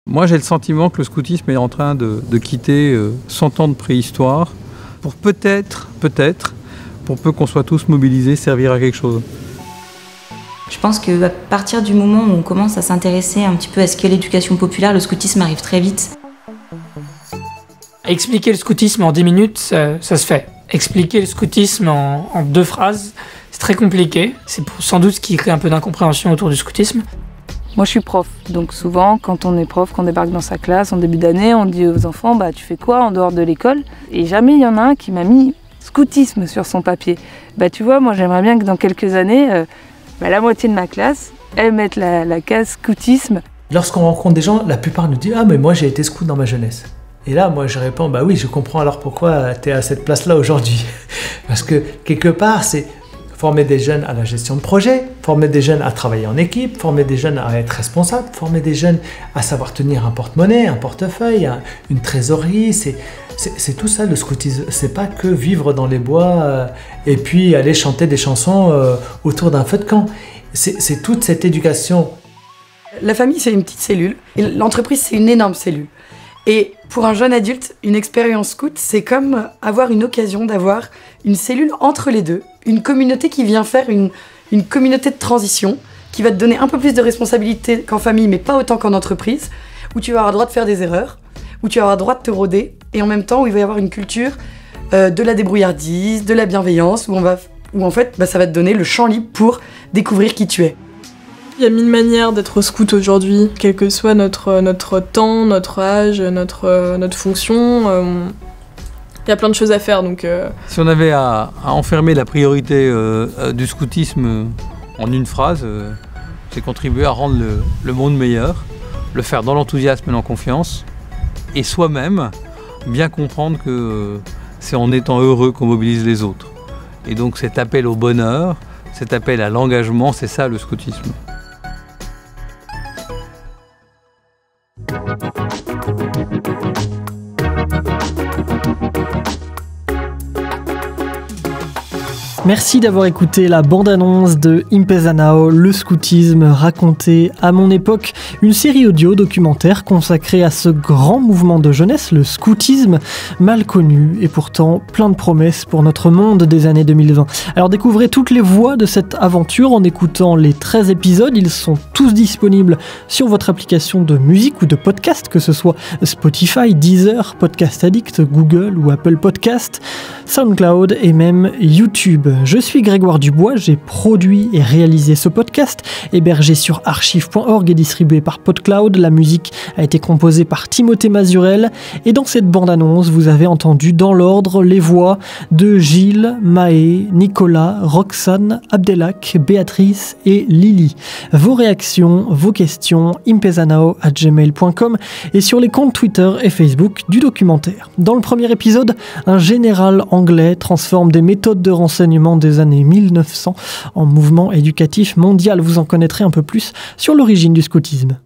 Moi, j'ai le sentiment que le scoutisme est en train de quitter 100 ans de préhistoire pour peut-être, pour peu qu'on soit tous mobilisés, servir à quelque chose. Je pense qu'à partir du moment où on commence à s'intéresser un petit peu à ce qu'est l'éducation populaire, le scoutisme arrive très vite. Expliquer le scoutisme en 10 minutes, ça se fait. Expliquer le scoutisme en 2 phrases, c'est très compliqué. C'est sans doute ce qui crée un peu d'incompréhension autour du scoutisme. Moi, je suis prof, donc souvent, quand on est prof, qu'on débarque dans sa classe en début d'année, on dit aux enfants « tu fais quoi en dehors de l'école ?» Et jamais il y en a un qui m'a mis « scoutisme » sur son papier. Tu vois, moi, j'aimerais bien que dans quelques années, la moitié de ma classe, elle mette la case scoutisme. Lorsqu'on rencontre des gens, la plupart nous disent « Ah, mais moi, j'ai été scout dans ma jeunesse. » Et là, moi, je réponds « Bah oui, je comprends alors pourquoi tu es à cette place-là aujourd'hui. » Parce que, quelque part, c'est former des jeunes à la gestion de projet, former des jeunes à travailler en équipe, former des jeunes à être responsables, former des jeunes à savoir tenir un porte-monnaie, un portefeuille, une trésorerie. C'est tout ça le scoutisme. C'est pas que vivre dans les bois et puis aller chanter des chansons autour d'un feu de camp. C'est toute cette éducation. La famille, c'est une petite cellule et l'entreprise, c'est une énorme cellule. Et pour un jeune adulte, une expérience scout, c'est comme avoir une occasion d'avoir une cellule entre les deux, une communauté qui vient faire une communauté de transition, qui va te donner un peu plus de responsabilité qu'en famille, mais pas autant qu'en entreprise, où tu vas avoir le droit de faire des erreurs, où tu vas avoir le droit de te rôder, et en même temps où il va y avoir une culture de la débrouillardise, de la bienveillance, où en fait, ça va te donner le champ libre pour découvrir qui tu es. Il y a 1000 manières d'être scout aujourd'hui, quel que soit notre temps, notre âge, notre fonction. Il y a plein de choses à faire. Donc, Si on avait à enfermer la priorité du scoutisme en une phrase, c'est contribuer à rendre le monde meilleur, le faire dans l'enthousiasme et en confiance, et soi-même bien comprendre que c'est en étant heureux qu'on mobilise les autres. Et donc cet appel au bonheur, cet appel à l'engagement, c'est ça le scoutisme. Merci d'avoir écouté la bande-annonce de Impezanao, le scoutisme raconté à mon époque, une série audio documentaire consacrée à ce grand mouvement de jeunesse, le scoutisme, mal connu et pourtant plein de promesses pour notre monde des années 2020. Alors découvrez toutes les voix de cette aventure en écoutant les 13 épisodes, ils sont tous disponibles sur votre application de musique ou de podcast, que ce soit Spotify, Deezer, Podcast Addict, Google ou Apple Podcast, SoundCloud et même YouTube. Je suis Grégoire Dubois, j'ai produit et réalisé ce podcast, hébergé sur archive.org et distribué par PodCloud. La musique a été composée par Timothée Mazurel et dans cette bande-annonce, vous avez entendu dans l'ordre les voix de Gilles, Maë, Nicolas, Roxane, Abdelak, Béatrice et Lily. Vos réactions, vos questions, impezanao@gmail.com et sur les comptes Twitter et Facebook du documentaire. Dans le premier épisode, un général anglais transforme des méthodes de renseignement des années 1900 en mouvement éducatif mondial. Vous en connaîtrez un peu plus sur l'origine du scoutisme.